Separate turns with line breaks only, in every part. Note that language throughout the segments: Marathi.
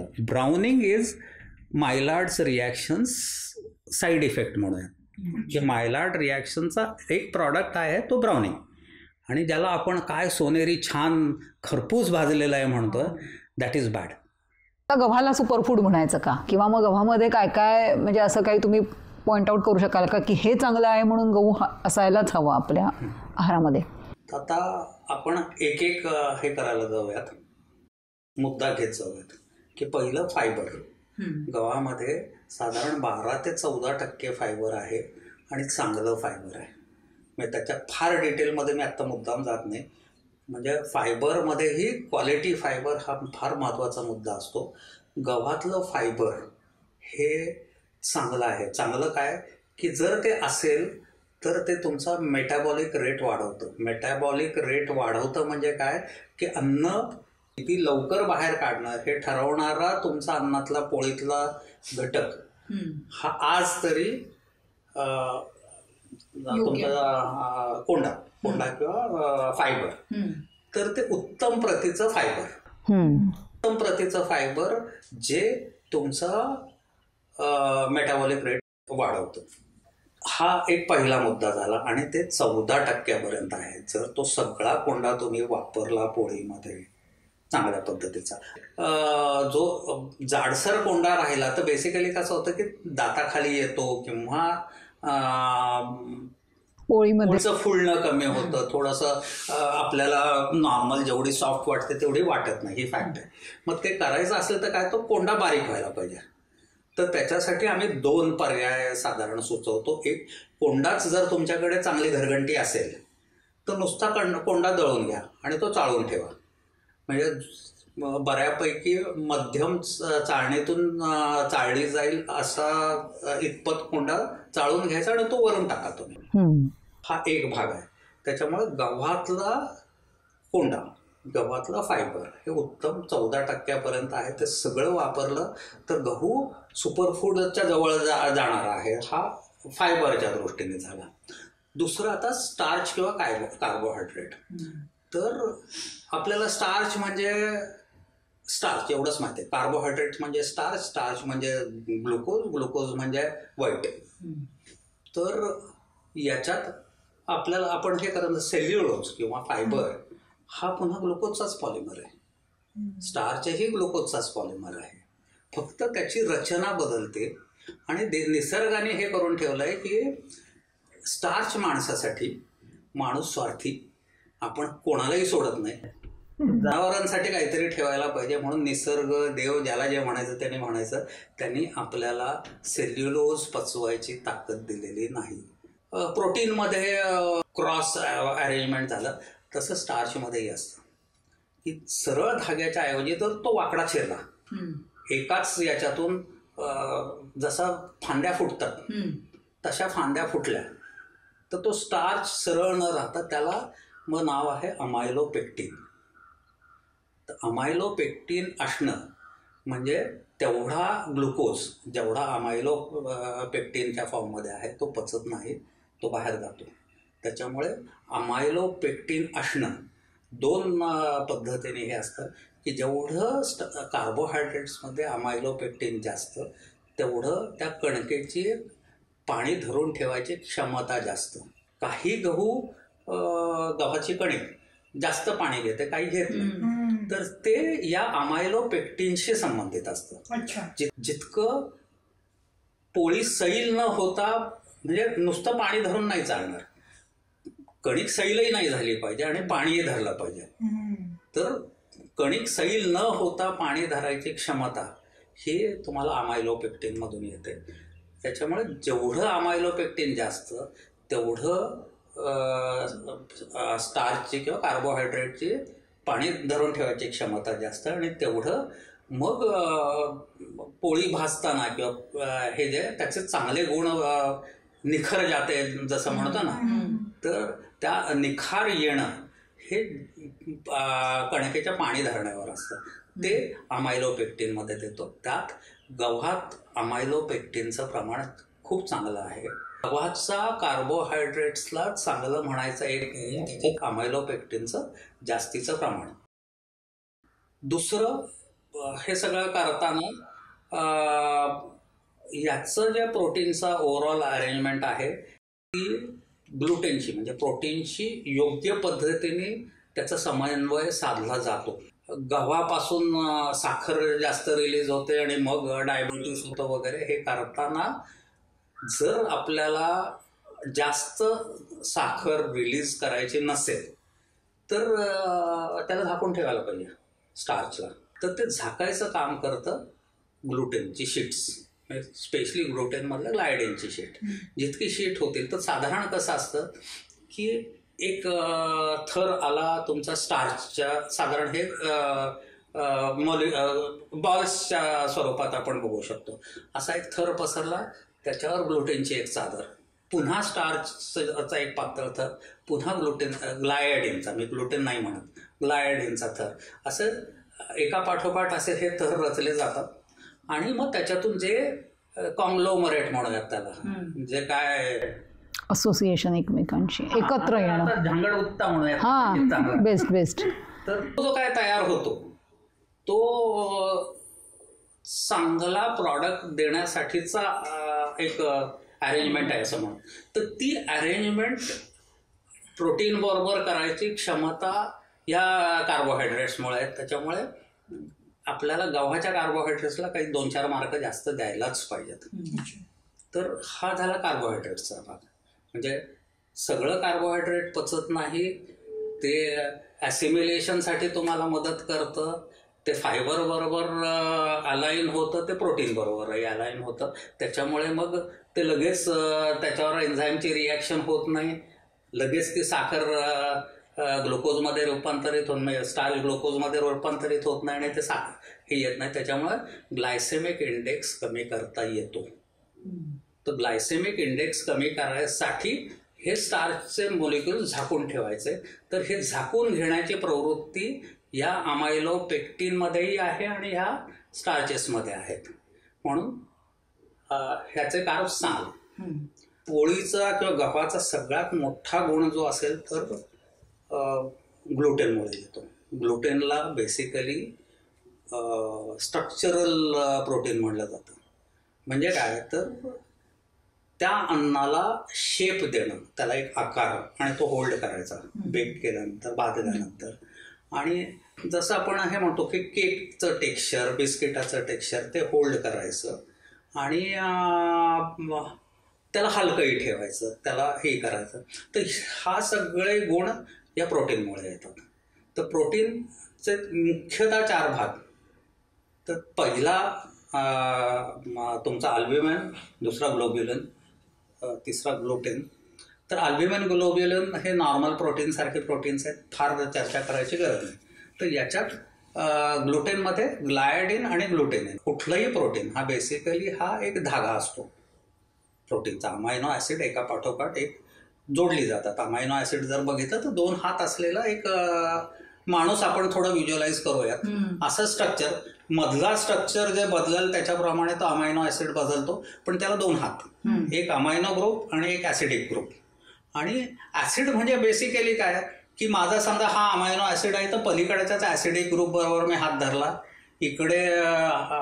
होतं. Browning is Maillard's reactions side effect म्हणूया. जे मायलार्ड रिॲक्शनचा एक प्रॉडक्ट आहे तो ब्राउनिंग, आणि ज्याला आपण काय सोनेरी छान खरपूस भाजलेला आहे म्हणतो, दॅट इज बॅड.
गव्हाला सुपरफूड म्हणायचं का, किंवा मग गव्हामध्ये काय काय म्हणजे असं काही तुम्ही पॉइंट आउट करू शकाल का की हे चांगलं आहे म्हणून गहू असायलाच हवा आपल्या आहारामध्ये?
आता आपण एक एक हे करायला जाऊयात, मुद्दा घेत जाऊयात. की पहिलं फायबर. गव्हामध्ये साधारण 12 ते 14% फायबर आहे आणि चांगलं फायबर आहे. म्हणजे त्याच्यात फार डिटेलमध्ये मी आत्ता मुद्दाम जात नाही. म्हणजे फायबरमध्येही क्वालिटी फायबर हा फार महत्त्वाचा मुद्दा असतो. गव्हातलं फायबर हे चांगलं आहे. चांगलं काय की जर ते असेल तर ते तुमचा मेटाबॉलिक रेट वाढवतं. मेटाबॉलिक रेट वाढवतं म्हणजे काय की अन्न किती लवकर बाहेर काढणं हे ठरवणारा तुमचा अन्नातला पोळीतला घटक हा आज तरी तुमचा कोंडा किंवा फायबर. तर ते उत्तम प्रतीचं फायबर, उत्तम प्रतीचं फायबर जे तुमचा मेटाबॉलिक रेट वाढवतं. हा एक पहिला मुद्दा झाला आणि ते 14% आहे. जर तो सगळा कोंडा तुम्ही वापरला पोळीमध्ये चांगल्या पद्धतीचा, जो जाडसर कोंडा राहिला तर बेसिकली कसं होतं की दाताखाली येतो किंवा पोळीचं फुलणं कमी होतं, थोडंसं आपल्याला नॉर्मल जेवढी सॉफ्ट वाटते तेवढी वाटत नाही, ही फॅक्ट आहे. मग ते करायचं असेल तर काय, तो कोंडा बारीक व्हायला पाहिजे. तर त्याच्यासाठी आम्ही 2 पर्याय साधारण सुचवतो. एक, कोंडाच जर तुमच्याकडे चांगली घरघंटी असेल तर नुसता कोंडा दळून घ्या आणि तो चाळून ठेवा. म्हणजे बऱ्यापैकी मध्यम चाळणीतून चाळली जाईल असा इतपत कोंडा चाळून घ्यायचा आणि तो वरून टाका तुम्ही. हा एक भाग आहे. त्याच्यामुळे गव्हातला कोंडा, गव्हातला फायबर हे उत्तम 14% आहे. ते सगळं वापरलं तर गहू सुपरफूडच्या जवळ जाणार आहे. हा फायबरच्या दृष्टीने झाला. दुसरं आता स्टार्च किंवा कार्बोहायड्रेट. तर आपल्याला स्टार्च म्हणजे स्टार्च एवढंच माहिती आहे. कार्बोहायड्रेट म्हणजे स्टार्च, स्टार्च म्हणजे ग्लुकोज, ग्लुकोज म्हणजे व्हाईट. तर याच्यात आपल्याला आपण हे करायचं, सेल्युलोज किंवा फायबर हा पुन्हा ग्लुकोजचाच पॉलिमर आहे. स्टार्चही ग्लुकोजचाच पॉलिमर आहे, फक्त त्याची रचना बदलते. आणि निसर्गाने हे करून ठेवलं आहे की स्टार्च माणसासाठी, माणूस स्वार्थी, आपण कोणालाही सोडत नाही. जनावरांसाठी काहीतरी ठेवायला पाहिजे म्हणून निसर्ग, देव, ज्याला जे म्हणायचं त्यांनी म्हणायचं, त्यांनी आपल्याला सेल्युलोज पचवायची ताकद दिलेली नाही. प्रोटीनमध्ये क्रॉस अरेंजमेंट झालं तसं स्टार्चमध्येही असतं की सरळ धाग्याच्या ऐवजी तर तो वाकडा चिरला, एकाच याच्यातून जसा फांद्या फुटतात तशा फांद्या फुटल्या तर तो स्टार्च सरळ न राहता त्याला मग नाव आहे अमायलोपेक्टिन. तर अमायलोपेक्टिन असणं म्हणजे तेवढा ग्लुकोज जेवढा अमायलोपेक्टिनच्या फॉर्ममध्ये आहे तो पचत नाही, तो बाहेर जातो. त्याच्यामुळे अमायलोपेक्टिन असणं 2 पद्धतीने हे असतं की जेवढं कार्बोहायड्रेट्समध्ये अमायलोपेक्टिन जास्त तेवढं त्या कणकेची पाणी धरून ठेवायची क्षमता जास्त. काही गव्हाची कणिक जास्त पाणी घेते, काही घेत नाही, तर ते या अमायलोपेक्टिनशी संबंधित असतं. जितकं पोळी सैल न होता, म्हणजे नुसतं पाणी धरून नाही चालणार, कणिक सैलही नाही झाली पाहिजे आणि पाणीही धरलं पाहिजे. तर कणिक सैल न होता पाणी धरायची क्षमता ही तुम्हाला अमायलोपेक्टिन मधून येते. त्याच्यामुळे जेवढं अमायलोपेक्टिन जास्त तेवढं स्टार्चची किंवा कार्बोहायड्रेटची पाणी धरून ठेवायची क्षमता जास्त आणि तेवढं मग पोळी भाजताना किंवा हे जे त्याचे चांगले गुण निखर जाते जसं म्हणतो ना, तर त्या निखार येणं हे कणकेच्या पाणी धरण्यावर असतं. ते अमायलोपेक्टिनमध्ये देतो. त्यात गव्हात अमायलोपेक्टिनचं प्रमाण खूप चांगलं आहे. गव्हाचा कार्बोहायड्रेट्सला चांगलं म्हणायचं एक अमायलोपेक्टिनचं जास्तीचं प्रमाण. दुसरं हे सगळं करताना याचं जे प्रोटीनचा ओव्हरऑल अरेंजमेंट आहे ती ग्लुटेनची म्हणजे प्रोटीनची योग्य पद्धतीने त्याचा समन्वय साधला जातो. गव्हापासून साखर जास्त रिलीज होते आणि मग डायबिटीस होतं वगैरे. हे करताना जर आपल्याला जास्त साखर रिलीज करायची नसेल तर त्याला झाकून ठेवायला पाहिजे स्टार्चला. तर ते झाकायचं काम करतं ग्लुटेनची शीट्स, स्पेशली ग्लुटेनमधलं ग्लायडेनची शीट. जितकी शीट होतील तर साधारण कसं असतं की एक थर आला तुमचा स्टार्चच्या, साधारण हे बॉल्सच्या स्वरूपात आपण बघू शकतो. असा एक थर पसरला, त्याच्यावर ग्लुटेनची एक चादर, पुन्हा स्टार्चचा एक पातळ थर, पुन्हा ग्लायडेनचा, मी ग्लुटेन नाही म्हणत, ग्लायडेनचा थर, असं एका पाठोपाठ असे हे थर रचले जातात. आणि मग त्याच्यातून जे कॉंग्लोमरेट म्हणूयात त्याला, जे काय
असोसिएशन एकमेकांशी एकत्र येणं,
झांगड उत्ता म्हणूयात,
हा बेस्ट बेस्ट.
तर तो जो काय तयार होतो तो चांगला प्रॉडक्ट देण्यासाठीचा एक अरेंजमेंट आहे असं म्हणून. तर ती अरेंजमेंट प्रोटीन बरोबर करायची क्षमता या कार्बोहायड्रेट्समुळे आहे. त्याच्यामुळे आपल्याला गव्हाच्या कार्बोहायड्रेट्सला काही 2-4 मार्क जास्त द्यायलाच पाहिजेत. तर हा झाला कार्बोहायड्रेट्सचा भाग. म्हणजे सगळं कार्बोहायड्रेट पचत नाही, ते ॲसिम्युलेशनसाठी तुम्हाला मदत करतं, ते फायबर बरोबर अलाईन होतं, ते प्रोटीन बरोबरही अलाईन होतं. त्याच्यामुळे मग ते लगेच त्याच्यावर एन्झाईमची रिॲक्शन होत नाही, लगेच ती साखर ग्लुकोजमध्ये रूपांतरित होत नाही, स्टार्च ग्लुकोजमध्ये रूपांतरित होत नाही आणि ते साखर हे येत नाही. त्याच्यामुळे ग्लायसेमिक इंडेक्स कमी करता येतो. तर ग्लायसेमिक इंडेक्स कमी करायसाठी हे स्टार्चचे मॉलिक्यूल झाकून ठेवायचे. तर हे झाकून घेण्याची प्रवृत्ती या अमायलोपेक्टिनमध्येही आहे आणि ह्या स्टार्चेसमध्ये आहेत. म्हणून ह्याचे कार्ब्स चांगले. पोळीचा किंवा गव्हाचा सगळ्यात मोठा गुण जो असेल तर ग्लुटेनमुळे येतो. ग्लुटेनला बेसिकली स्ट्रक्चरल प्रोटीन म्हणलं जातं. म्हणजे काय, तर त्या अन्नाला शेप देणं, त्याला एक आकार आणि तो होल्ड करायचा बेक केल्यानंतर, भाजल्यानंतर. आणि जसं आपण हे म्हणतो की केकचं टेक्स्चर, बिस्किटाचं टेक्स्चर ते होल्ड करायचं आणि त्याला हलकंही ठेवायचं, त्याला हे करायचं. तर हा सगळे गुण या प्रोटीनमुळे येतात. तर प्रोटीनचे मुख्यतः 4 भाग. तर पहिला तुमचा अल्ब्युमिन, दुसरा ग्लोब्युलिन, तिसरा ग्लुटेन. तर अल्ब्युमिन, ग्लोब्युलिन हे नॉर्मल प्रोटीनसारखे प्रोटीन्स आहेत, फार चर्चा करायची गरज नाही. तर याच्यात ग्लुटेनमध्ये ग्लायडिन आणि ग्लुटेन आहे. कुठलंही प्रोटीन हा बेसिकली हा एक धागा असतो प्रोटीनचा. अमायनो ॲसिड एका पाठोपाठ एक जोडली जातात. अमायनो ॲसिड जर बघितलं तर 2 हात असलेला एक माणूस आपण थोडं व्हिज्युअलाइज करूयात. असं स्ट्रक्चर, मधला स्ट्रक्चर जे बदलेल त्याच्याप्रमाणे तो अमायनो ॲसिड बदलतो, पण त्याला 2 हात, एक अमायनो ग्रुप आणि एक ॲसिडिक ग्रुप. आणि ॲसिड म्हणजे बेसिकली काय की माझा समजा हा अमायनो ॲसिड आहे तर पलीकडच्याच ॲसिडिक ग्रुप बरोबर मी हात धरला, इकडे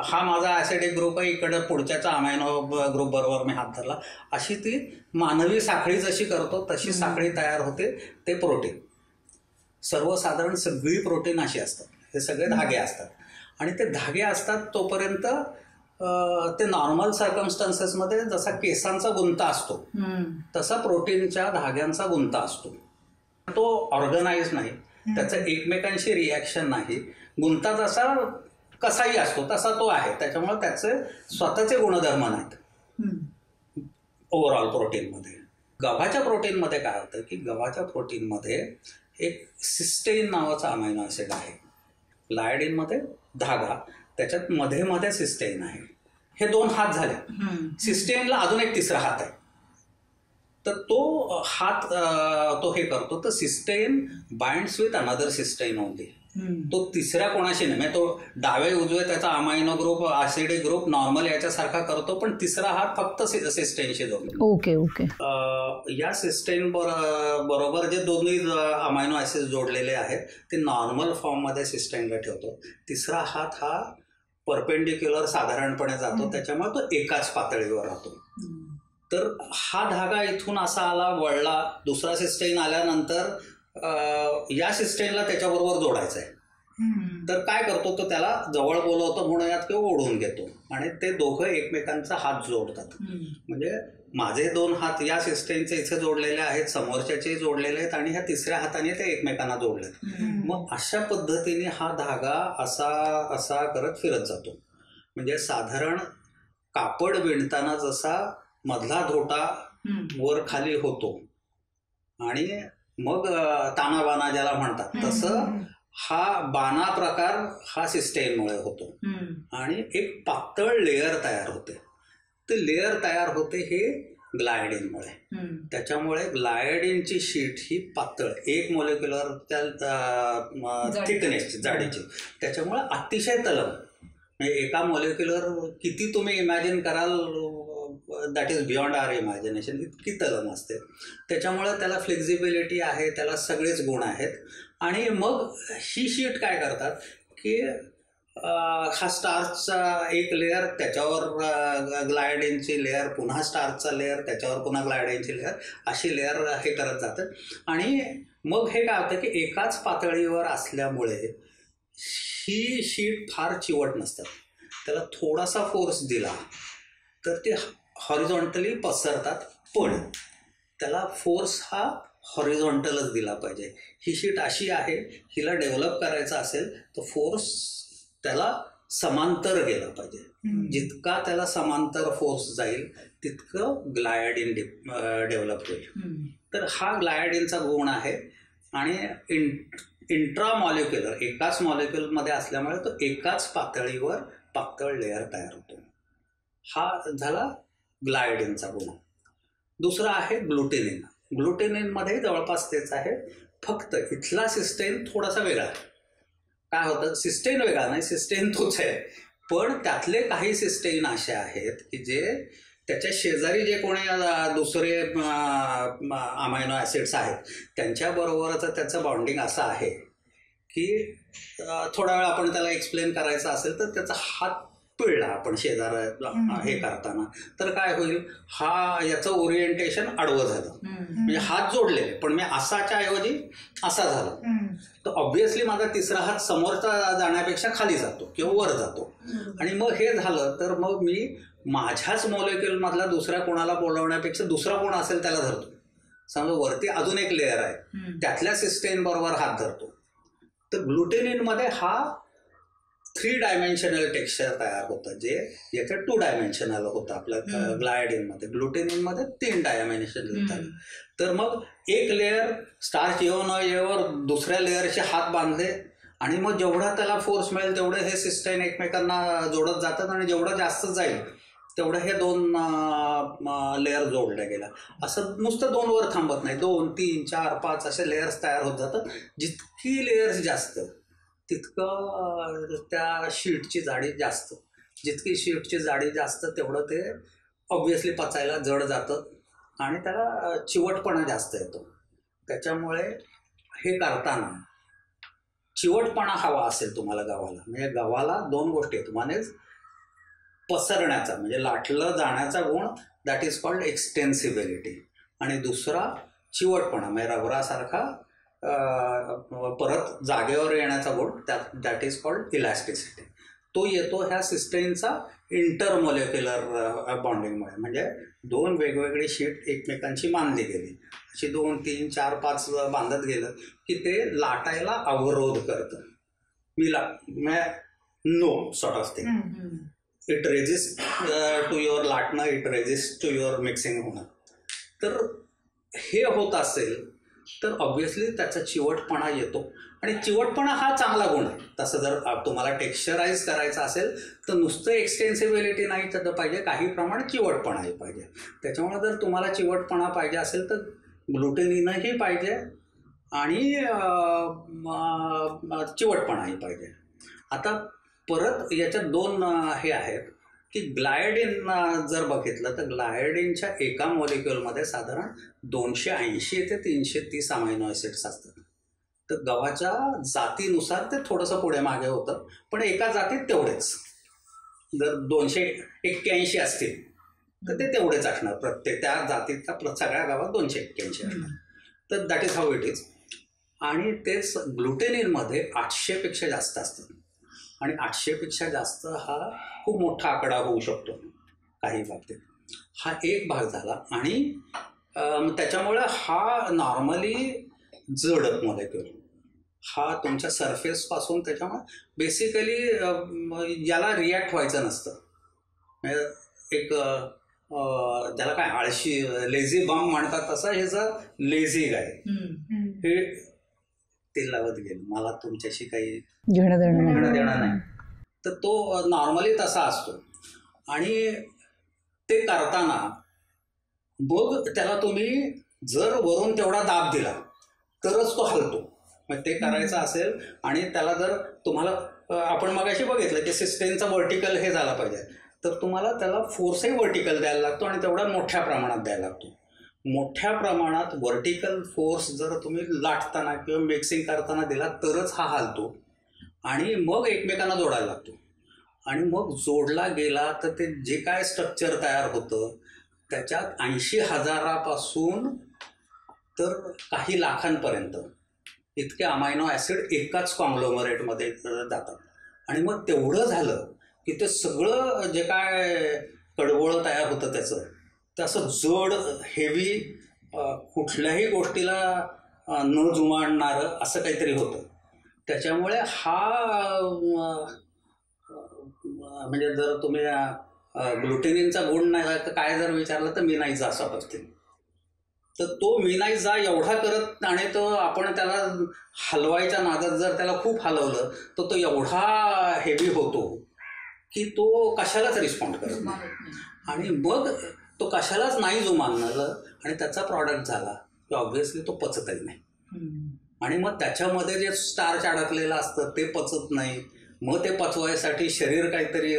हा माझा ॲसिडिक ग्रुप आहे, इकडे पुढच्याचा अमायनो ग्रुप बरोबर मी हात धरला. अशी ती मानवी साखळी जशी करतो तशी साखळी तयार होते. ते प्रोटीन सर्वसाधारण सगळी प्रोटीन अशी असतात. हे सगळे धागे असतात आणि ते धागे असतात तोपर्यंत ते नॉर्मल सर्कमस्टन्सेसमध्ये जसा केसांचा गुंता असतो तसा प्रोटीनच्या धाग्यांचा गुंता असतो. तो ऑर्गनाइज नाही, त्याचं एकमेकांशी रिॲक्शन नाही. गुंता जसा कसाही असतो तसा तो आहे. त्याच्यामुळे त्याचे स्वतःचे गुणधर्म नाहीत ओव्हरऑल प्रोटीनमध्ये. गव्हाच्या प्रोटीनमध्ये काय होतं की गव्हाच्या प्रोटीनमध्ये एक सिस्टेन नावाचा अमायनो ॲसिड आहे. लायडिनमध्ये धागा, त्याच्यात मध्ये मध्ये सिस्टेन आहे. हे 2 हात झाले. सिस्टेनला अजून एक तिसरा हात आहे. तर तो हात तो हे करतो. तर cysteine binds with another cysteine only. तो तिसऱ्या कोणाशी नाही, म्हणजे तो डावे उजवे त्याचा amino group, acidic group normal याच्यासारखा करतो, पण तिसरा हात फक्त सिस्टेनशी जोडतो.
Okay okay.
या सिस्टेन बरोबर जे दोन्ही अमायनो ॲसिड जोडलेले आहेत ते नॉर्मल फॉर्ममध्ये सिस्टेनला ठेवतो. तिसरा हात हा परपेंडिक्युलर साधारणपणे जातो, त्याच्यामुळे तो एकाच पातळीवर राहतो. तर हा धागा इथून असा आला, वळला, दुसरा सिस्टेन आल्यानंतर या सिस्टेनला त्याच्याबरोबर जोडायचा आहे. तर काय करतो तो, त्याला जवळ बोलवतो म्हणूयात किंवा ओढून घेतो आणि ते दोघं एकमेकांचा हात जोडतात. म्हणजे माझे 2 हात या सिस्टेमचे इथे जोडलेले आहेत, समोरच्याचे जोडलेले आहेत आणि ह्या तिसऱ्या हाताने ते एकमेकांना जोडलेत. मग अशा पद्धतीने हा धागा असा असा करत फिरत जातो. म्हणजे साधारण कापड विणताना जसा मधला धोटा वर खाली होतो आणि मग तानाबाना ज्याला म्हणतात, तसं हा बाणा प्रकार हा सिस्टेममुळे होतो आणि एक पातळ लेअर तयार होते. ते लेअर तयार होते हे ग्लायडिनमुळे. त्याच्यामुळे ग्लायडिनची शीट ही पातळ, 1 मोलेक्युलर त्या थिकनेसची, जाडीची, त्याच्यामुळे अतिशय तलम. म्हणजे एका मोलेक्युलर किती तुम्ही इमॅजिन कराल, that is beyond our imagination, इतकी तलम असते. त्याच्यामुळे त्याला फ्लेक्झिबिलिटी आहे, त्याला सगळेच गुण आहेत. आणि मग ही शीट काय करतात की हा स्टार्चचा एक लेअर, त्याच्यावर ग्लायडिनची लेअर, पुन्हा स्टार्चचा लेअर, त्याच्यावर पुन्हा ग्लायडिनची लेअर, अशी लेअर हे करत जातात. आणि मग हे काय होतं की एकाच पातळीवर असल्यामुळे ही शीट फार चिवट नसतात. त्याला थोडासा फोर्स दिला तर ते हॉरिझॉन्टली पसरतात, पण त्याला फोर्स हा हॉरिझॉन्टलच दिला पाहिजे. ही शीट अशी आहे, हिला डेव्हलप करायचं असेल तर फोर्स त्याला समांतर गेला पाहिजे. जितका त्याला समांतर फोर्स जाईल तितकं ग्लायडिन डेव्हलप होईल. तर हा ग्लायडिनचा गुण आहे. आणि इंट्रा मॉलिक्युलर, एकाच मॉलिक्युलमध्ये असल्यामुळे तो एकाच पातळीवर पातळ लेअर तयार होतो. हा झाला ग्लायडिनचा गुण. दुसरा आहे ग्लुटेनिन. ग्लुटेनिनमध्ये जवळपास तेच आहे, फक्त इथला सिस्टेन थोडासा वेगळा. काय होतं, सिस्टेन वेगळा नाही, सिस्टेन तोच आहे, पण त्यातले काही सिस्टेन असे आहेत की जे त्याच्या शेजारी जे कोणी दुसरे अमायनो ॲसिड्स आहेत त्यांच्याबरोबरचं त्याचं बॉन्डिंग असं आहे की थोडा वेळ आपण त्याला एक्सप्लेन करायचं असेल तर त्याचा हात पिळला आपण शेजार हे करताना तर काय होईल, हा याचं ओरिएंटेशन आडवं झालं. म्हणजे हात जोडले पण मी असाच्या ऐवजी असा झाला, तर ऑब्व्हियसली माझा तिसरा हात समोरचा जाण्यापेक्षा खाली जातो किंवा वर जातो. आणि मग हे झालं तर मग मी माझ्याच मॉलिक्युलमधला दुसऱ्या कोणाला बोलवण्यापेक्षा दुसरा कोण असेल त्याला धरतो. समजा वरती अजून एक लेअर आहे, त्यातल्या सिस्टेन बरोबर हात धरतो. तर ग्लुटेनिनमध्ये हा 3 डायमेन्शनल टेक्स्चर तयार होतं, जे याच्यात 2 डायमेन्शनल होतं आपल्या ग्लायडिनमध्ये. ग्लुटेनिनमध्ये 3 डायमेन्शनल झालं. तर मग एक लेअर स्टार्च येऊ न येवर दुसऱ्या लेअरचे हात बांधले आणि मग जेवढा त्याला फोर्स मिळेल तेवढे हे सिस्टेन एकमेकांना जोडत जातात आणि जेवढं जास्त जाईल तेवढं हे 2 लेअर जोडल्या गेल्या. असं नुसतं 2 वर थांबत नाही, 2, 3, 4, 5 असे लेयर्स तयार होत जातात. जितकी लेयर्स जास्त तितकं त्या शीटची जाडी जास्त, जितकी शीटची जाडी जास्त तेवढं ते ऑब्व्हियसली पचायला जड जातं आणि त्याला चिवटपणा जास्त येतो. त्याच्यामुळे हे करताना चिवटपणा हवा असेल तुम्हाला गव्हाला, म्हणजे गव्हाला 2 गोष्टी आहेत. मनेच पसरण्याचा म्हणजे लाटलं जाण्याचा गुण, दॅट इज कॉल्ड एक्सटेन्सिबिलिटी, आणि दुसरा चिवटपणा म्हणजे रबरासारखा परत जागेवर येण्याचा गुण, दॅट इज कॉल्ड इलॅस्टिसिटी. तो येतो ह्या सिस्टेनचा इंटरमॉलिक्युलर बॉन्डिंगमुळे. म्हणजे 2 वेगवेगळी शीट एकमेकांची बांधली गेली, अशी 2, 3, 4, 5 बांधत गेलं की ते लाटायला अवरोध करतं. No sort of thing. It resist to your लाटणं, it resist to your mixing होणं. तर हे होत असेल तर ऑब्व्हियसली त्याचा चिवटपणा येतो, आणि चिवटपणा हा चांगला गुण आहे. तसं जर तुम्हाला टेक्स्चराईज करायचं असेल तर नुसतं एक्सटेन्सिबिलिटी नाही तर पाहिजे, काही प्रमाणात चिवटपणाही पाहिजे. त्याच्यामुळे जर तुम्हाला चिवटपणा पाहिजे असेल तर ग्लुटेनिनही पाहिजे आणि चिवटपणाही पाहिजे. आता परत याच्यात 2 हे आहेत की ग्लायडिन जर बघितलं तर ग्लायडिनच्या एका मॉलिक्युलमध्ये साधारण 280 ते 330 अमायनो ॲसिड्स असतात. तर गव्हाच्या जातीनुसार ते थोडंसं पुढे मागे होतं, पण एका जातीत तेवढेच. जर 281 असतील तर ते तेवढेच असणार, प्रत्येक त्या जातीचा सगळ्या गावात 281 असणार. तर that is how it is. आणि तेच ग्लुटेनिनमध्ये 800पेक्षा जास्त असतात आणि 800पेक्षा जास्त हा खूप मोठा आकडा होऊ शकतो काही बाबतीत. हा एक भाग झाला. आणि त्याच्यामुळे हा नॉर्मली जड मॉलिक्यूल हा तुमच्या सरफेसपासून, त्याच्यामुळे बेसिकली याला रिॲक्ट व्हायचं नसतं. एक त्याला काय आळशी लेझी बॉम्ब म्हणतात तसं हे जर लेझी आहे, हे तेल लावत गेलं, मला तुमच्याशी काही
घेणं
देणं नाही, तर तो नॉर्मली तसा असतो. आणि ते करताना मग त्याला तुम्ही जर वरून तेवढा दाब दिला तरच तो हलतो. मग ते करायचं असेल आणि त्याला जर तुम्हाला, आपण मगाशी बघितलं की सिस्टेमचा व्हर्टिकल हे झाला पाहिजे, तर तुम्हाला त्याला फोर्सही व्हर्टिकल द्यायला लागतो आणि तेवढा मोठ्या प्रमाणात द्यायला लागतो. मोठ्या प्रमाणात व्हर्टिकल फोर्स जर तुम्ही लाटताना किंवा मिक्सिंग करताना दिला तरच हा हलतो आणि मग एकमेकांना जोडायला लागतो. आणि मग जोडला गेला तर ते जे काय स्ट्रक्चर तयार होतं त्याच्यात 80,000पासून तर काही लाखांपर्यंत इतके अमायनो ॲसिड एकाच कॉंग्लोमरेटमध्ये जातात. आणि मग तेवढं झालं की ते सगळं जे काय कडवोळं तयार होतं त्याचं, ते असं जड हेवी, कुठल्याही गोष्टीला न जुमाडणारं असं काहीतरी होतं. त्याच्यामुळे हा म्हणजे जर तुम्ही ग्लुटेनिनचा गुण नाही काय जर विचारलं तर मिनाईजा असा बघतील. तर तो मिनाईजा एवढा करत आणि तो आपण त्याला हलवायच्या नादात जर त्याला खूप हलवलं तर तो एवढा हेवी होतो की तो कशालाच रिस्पॉन्ड करत नाही. आणि मग तो कशालाच नाही जुमानलं आणि त्याचा प्रॉडक्ट झाला की ऑब्व्हियसली तो पचतही नाही. आणि मग त्याच्यामध्ये जे स्टार्च अडकलेलं असतं ते पचत नाही. मग ते पचवायसाठी शरीर काहीतरी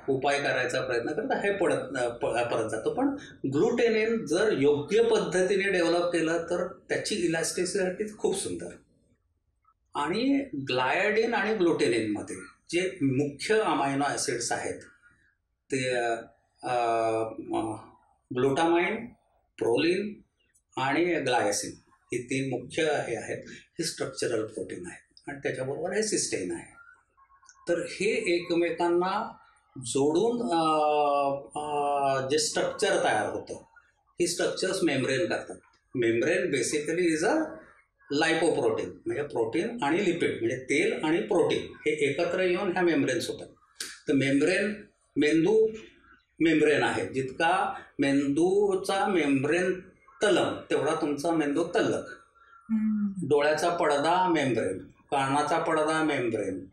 उपाय करायचा प्रयत्न करतं, हे परत जातं. पण ग्लुटेनिन जर योग्य पद्धतीने डेव्हलप केलं तर त्याची इलास्टिसिटी खूप सुंदर. आणि ग्लायडिन आणि ग्लुटेनिनमध्ये जे मुख्य अमायनो ॲसिड्स आहेत ते ग्लुटामाइन, प्रोलिन आणि ग्लायसिन, ही 3 मुख्य हे आहेत. ही स्ट्रक्चरल प्रोटीन आहेत आणि त्याच्याबरोबर हे सिस्टेन आहे. तर हे एकमेकांना जोडून जे स्ट्रक्चर तयार होतं, ही स्ट्रक्चर्स मेम्ब्रेन करतात. मेम्ब्रेन बेसिकली इज अ लायपोप्रोटीन, म्हणजे प्रोटीन आणि लिपिड, म्हणजे तेल आणि प्रोटीन हे एकत्र येऊन ह्या मेम्ब्रेन्स होतात. तर मेम्ब्रेन, मेंदू मेम्ब्रेन आहे, जितका मेंदूचा मेम्ब्रेन तलम तेवढा तुमचा मेंदू तल्लक. डोळ्याचा पडदा मेम्ब्रेन, कानाचा पडदा मेम्ब्रेन,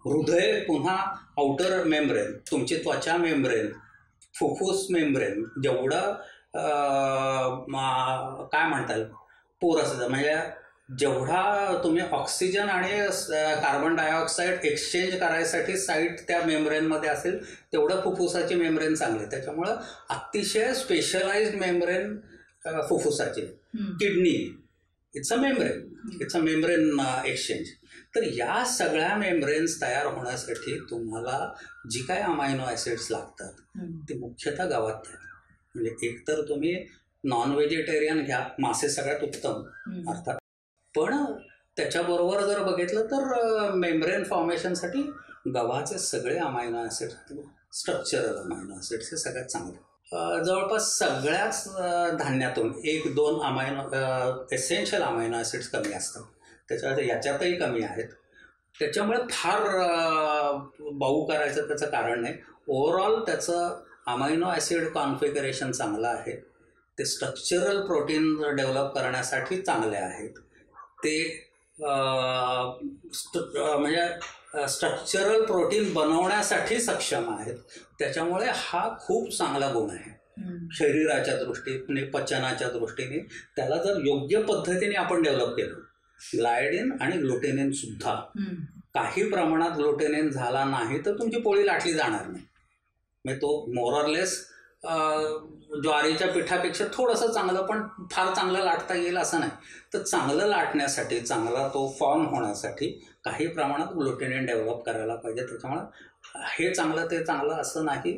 हृदय पुन्हा आउटर मेम्ब्रेन, तुमची त्वचा मेम्ब्रेन, फुफ्फुस मेम्ब्रेन, जेवढं काय म्हणताल पोरस, म्हणजे जेवढा तुम्ही ऑक्सिजन आणि कार्बन डायऑक्साईड एक्सचेंज करायसाठी साईट त्या मेम्ब्रेनमध्ये असेल तेवढं फुफ्फुसाची मेम्ब्रेन चांगली. त्याच्यामुळं अतिशय स्पेशलाइज्ड मेम्ब्रेन फुफ्फुसाची. Kidney it's a membrane exchange. तर या सगळ्या मेम्ब्रेन्स तयार होण्यासाठी तुम्हाला जी काय अमायनो ॲसिड्स लागतात ते मुख्यतः गावात आहेत. म्हणजे एकतर तुम्ही नॉन व्हेजिटेरियन घ्या, मासे सगळ्यात उत्तम अर्थात, पण त्याच्याबरोबर जर बघितलं तर मेम्ब्रेन फॉर्मेशनसाठी गव्हाचे सगळे amino acid, structural amino acids हे सगळ्यात चांगले. जवळपास सगळ्याच धान्यातून 1-2 एसेन्शियल अमायनो ॲसिड्स कमी असतात. त्याच्यामध्ये याच्यातही कमी आहेत. त्याच्यामुळे फार बाऊ करायचं त्याचं कारण नाही. ओव्हरऑल त्याचं अमायनो ॲसिड कॉन्फिगरेशन चांगलं आहे. ते स्ट्रक्चरल प्रोटीन डेव्हलप करण्यासाठी चांगले आहेत. ते म्हणजे स्ट्रक्चरल प्रोटीन बनवण्यासाठी सक्षम आहेत. त्याच्यामुळे हा खूप चांगला गुण आहे शरीराच्या दृष्टीने, पचनाच्या दृष्टीने. त्याला जर योग्य पद्धतीने आपण डेव्हलप केलं, ग्लायडिन आणि ग्लुटेनिन सुद्धा, काही प्रमाणात ग्लुटेनिन झाला नाही तर तुमची पोळी लाटली जाणार नाही. म्हणजे तो मोरलेस ज्वारीच्या पिठापेक्षा थोडंसं चांगलं, पण फार चांगलं लाटता येईल असं नाही. तर चांगलं लाटण्यासाठी, चांगला तो फॉर्म होण्यासाठी काही प्रमाणात ग्लुटेनिन डेव्हलप करायला पाहिजे. त्याच्यामुळे हे चांगलं ते चांगलं असं नाही.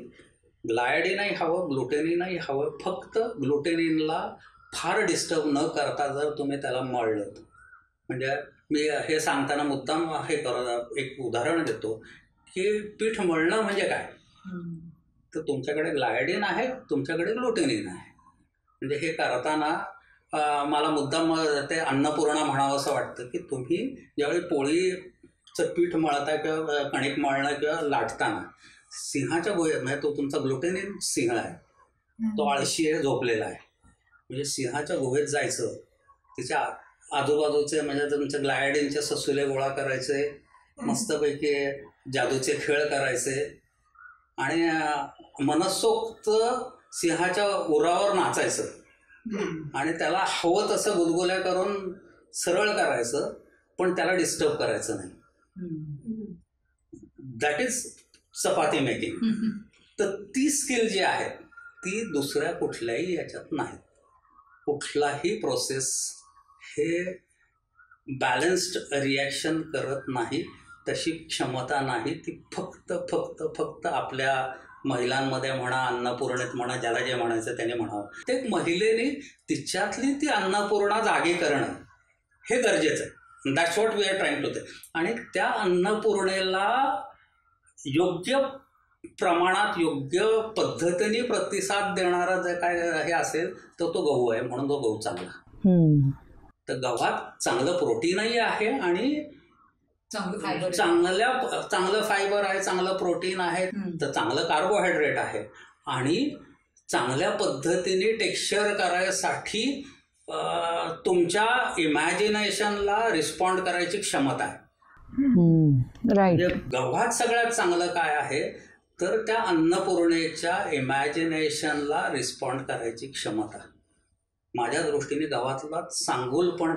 ग्लायडिनही हवं, ग्लुटेनिनही हवं. फक्त ग्लुटेनिनला फार डिस्टर्ब न करता जर तुम्ही त्याला मळलं, म्हणजे मी हे सांगताना मुद्दाम एक उदाहरण देतो की पीठ मळणं म्हणजे काय. तर तुमच्याकडे ग्लायडिन आहे, तुमच्याकडे ग्लुटेनिन आहे. म्हणजे हे करताना मला मुद्दाम ते अन्नपूर्णा म्हणावं असं वाटतं की तुम्ही ज्यावेळी पोळीचं पीठ मळताय किंवा कणिक मळणं किंवा लाटताना सिंहाच्या गुहेत, म्हणजे तो तुमचा ग्लुटेनिन सिंह आहे, तो आळशी आहे, झोपलेला आहे. म्हणजे सिंहाच्या गुहेत जायचं, तिच्या आजूबाजूचे म्हणजे तुमचे ग्लायडिनचे ससुले गोळा करायचे, मस्तपैकी जादूचे खेळ करायचे आणि मनसोक्त सिंहाच्या उरावर नाचायचं आणि त्याला हवं तसं गुलगुल्या करून सरळ करायचं, पण त्याला डिस्टर्ब करायचं नाही. That is chapati making. तर ती स्किल जी आहे ती दुसऱ्या कुठल्याही याच्यात नाही. कुठलाही प्रोसेस हे बॅलन्स्ड रिॲक्शन करत नाही, तशी क्षमता नाही. ती फक्त फक्त फक्त आपल्या महिलांमध्ये म्हणा, अन्नपूर्णेत म्हणा, ज्याला जे म्हणायचं त्याने म्हणावं. ते महिलेने तिच्यातली ती अन्नपूर्णा जागी करणं हे गरजेचं आहे. That's what we are trying to. आणि त्या अन्नपूर्णेला योग्य प्रमाणात, योग्य पद्धतीने प्रतिसाद देणारा जे काय हे असेल तर तो गहू आहे, म्हणून तो गहू चांगला. तर गव्हात चांगलं प्रोटीनही आहे आणि चांगलं फायबर आहे, चांगलं प्रोटीन आहे, तर चांगलं कार्बोहायड्रेट आहे आणि चांगल्या पद्धतीने टेक्स्चर करायसाठी तुमच्या इमॅजिनेशनला रिस्पॉन्ड करायची क्षमता आहे. गव्हात सगळ्यात चांगलं काय आहे तर त्या अन्नपूर्णेच्या इमॅजिनेशनला रिस्पॉन्ड करायची क्षमता. माझ्या दृष्टीने गव्हातला चांगुलपण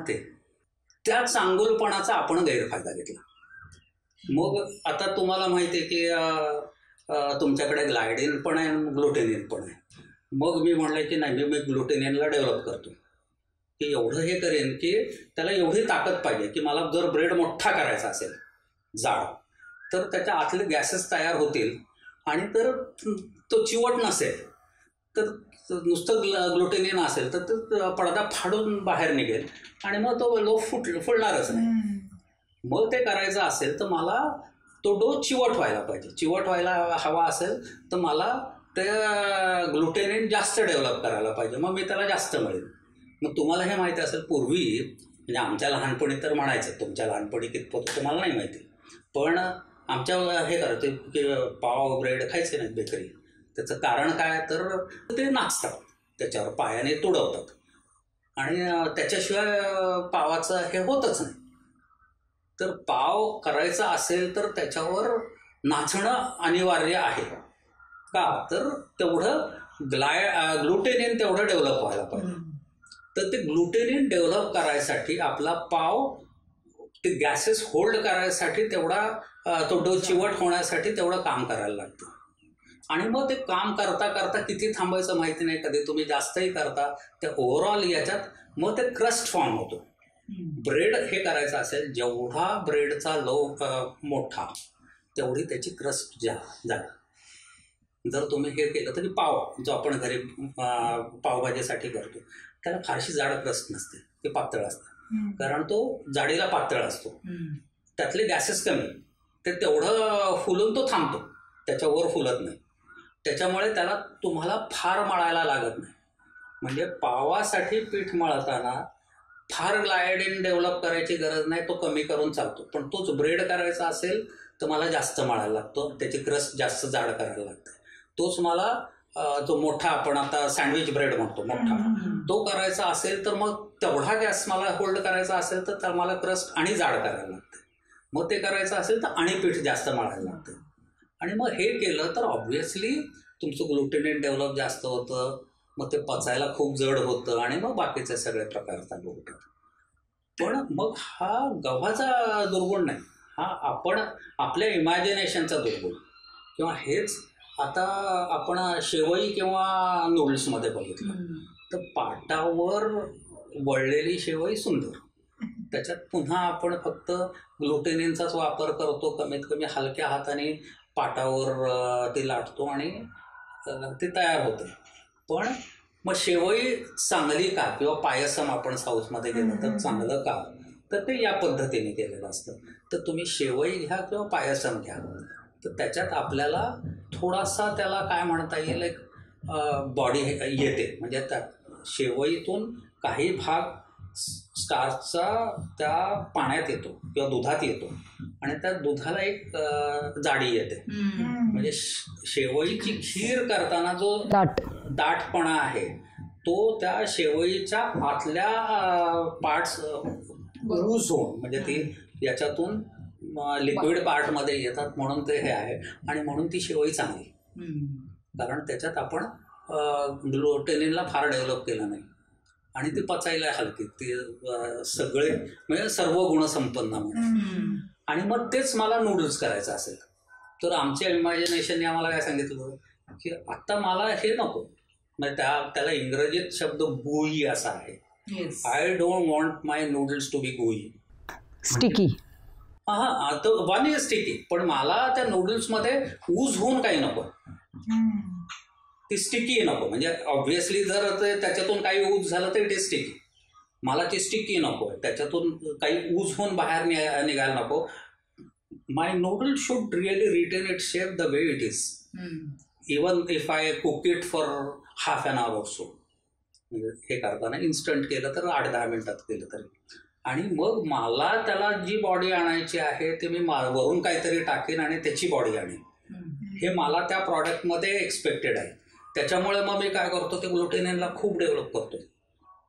त्या चांगुलपणाचा आपण गैरफायदा घेतला. मग आता तुम्हाला माहिती आहे की तुमच्याकडे ग्लायडिन पण आहे, ग्लुटेनिन पण आहे. मग मी म्हणलं की नाही, मी ग्लुटेनिनला डेव्हलप करतो की एवढं हे करेन की त्याला एवढी ताकद पाहिजे की मला जर ब्रेड मोठा करायचा असेल जाड, तर त्याच्या आतले गॅसेस तयार होतील आणि तर तो चिवट नसेल, तर नुसतं ग्लुटेनिन असेल तर तो पडदा फाडून बाहेर निघेल आणि मग तो लोफ फुलणारच नाही. मग ते करायचं असेल तर मला तो डो चिवट व्हायला पाहिजे. चिवट व्हायला हवा असेल तर मला ते ग्लुटेनिन जास्त डेव्हलप करायला पाहिजे, मग मी त्याला जास्त मिळेल. मग तुम्हाला हे माहिती असेल, पूर्वी म्हणजे आमच्या लहानपणी तर म्हणायचं, तुमच्या लहानपणी कितपत तुम्हाला नाही माहिती, पण आमच्या हे करायचं की पाव ब्रेड खायचे नाहीत बेकरी. त्याचं कारण काय तर ते नाचतात, त्याच्यावर पायाने तुडवतात आणि त्याच्याशिवाय पावाचं हे होतच नाही. तर पाव करायचा असेल तर त्याच्यावर नाचणं अनिवार्य आहे. का तर तेवढं ग्लुटेनिन तेवढं डेव्हलप व्हायला पाहिजे. तर ते ग्लुटेनिन डेव्हलप करायसाठी आपला पाव ते गॅसेस होल्ड करायसाठी तेवढा तो डो चिवट होण्यासाठी तेवढं काम करायला लागतं. आणि मग ते काम करता करता किती थांबायचं माहिती नाही, कधी तुम्ही जास्तही करता, त्या ओव्हरऑल याच्यात मग ते क्रस्ट फॉर्म होतो. ब्रेड हे करायचं असेल, जेवढा ब्रेडचा मोठा तेवढी त्याची क्रस्ट झाली. जर तुम्ही हे केलं तर पाव जो आपण घरी पावभाजीसाठी करतो त्याला फारशी जाड क्रस्ट नसते, ते पातळ असतं, कारण तो जाडीला पातळ असतो. त्यातले गॅसेस कमी, ते तेवढं फुलून तो थांबतो, त्याच्यावर फुलत नाही. त्याच्यामुळे त्याला तुम्हाला फार मळायला लागत नाही. म्हणजे पावासाठी पीठ मळताना फार ग्लायडिन डेव्हलप करायची गरज नाही, तो कमी करून चालतो. पण तोच ब्रेड करायचा असेल तर मला जास्त मळायला लागतो, त्याची क्रस्ट जास्त जाड करायला लागते. तोच मला जो मोठा आपण आता सँडविच ब्रेड म्हणतो मोठा, तो करायचा असेल तर मग तेवढा गॅस मला होल्ड करायचा असेल तर मला क्रस्ट आणि जाड करायला लागते. मग ते करायचं असेल तर आणि पीठ जास्त मळायला लागतं. आणि मग हे केलं तर ऑब्व्हियसली तुमचं ग्लुटेनिन डेव्हलप जास्त होतं, मग ते पचायला खूप जड होतं आणि मग बाकीचे सगळे प्रकार चालू होतात. पण मग हा गव्हाचा दुर्गुण नाही, हा आपण आपल्या इमॅजिनेशनचा दुर्गुण, किंवा हेच आता आपण शेवई किंवा नूडल्समध्ये बघितलं तर पाटावर वळलेली शेवई सुंदर, त्याच्यात पुन्हा आपण फक्त ग्लुटेनिनचाच वापर करतो, कमीत कमी हलक्या हाताने पाटावर ते लाटतो आणि ते तयार होते. पण मग शेवई चांगली का, किंवा पायसम आपण साऊथमध्ये गेलं तर चांगलं का, तर ते या पद्धतीने केलेलं असतं. तर तुम्ही शेवई घ्या किंवा पायसम घ्या, तर त्याच्यात आपल्याला थोडासा त्याला काय म्हणता येईल एक बॉडी येते. म्हणजे त्या शेवईतून काही भाग स्टार्चचा त्या पाण्यात येतो किंवा दुधात येतो आणि त्या दुधाला एक जाडी येते. म्हणजे शेवईची खीर करताना जो दाटपणा आहे तो त्या शेवईच्या आतल्या पार्ट्स ऊज होऊन, म्हणजे ती याच्यातून लिक्विड पार्टमध्ये येतात, म्हणून ते हे आहे. आणि म्हणून ती शेवई चांगली, कारण त्याच्यात आपण ग्लुटेनिनला फार डेव्हलप केलं नाही आणि ती पचायला हलकी, ती सगळे म्हणजे सर्व गुणसंपन्न म्हणून. आणि मग तेच मला नूडल्स करायचं असेल तर आमच्या इमॅजिनेशनने आम्हाला काय सांगितलं की आता मला हे नको, म्हणजे त्याला इंग्रजीत शब्द गुई असा आहे. I don't want my noodles to be gooey,
sticky.
हा, तर वन इज स्टिकी, पण मला त्या नूडल्समध्ये ऊज होऊन काही नको, ती स्टिकी नको. म्हणजे ऑब्व्हियसली जर त्याच्यातून काही ऊज झालं तर इट इज स्टिकी. मला ती स्टिकी नको, त्याच्यातून काही ऊज होऊन बाहेर निघायला नको. My noodle should really retain it shape the way it is, even if I cook it for half an hour also. म्हणजे हे करताना इन्स्टंट केलं तर 8-10 मिनिटात केलं तरी. आणि मग मला त्याला जी बॉडी आणायची आहे ते मी वरून काहीतरी टाकेन आणि त्याची बॉडी आणेन, हे मला त्या प्रॉडक्टमध्ये एक्सपेक्टेड आहे. त्याच्यामुळे मग मी काय करतो, ते ग्लुटेनिनला खूप डेव्हलप करतो.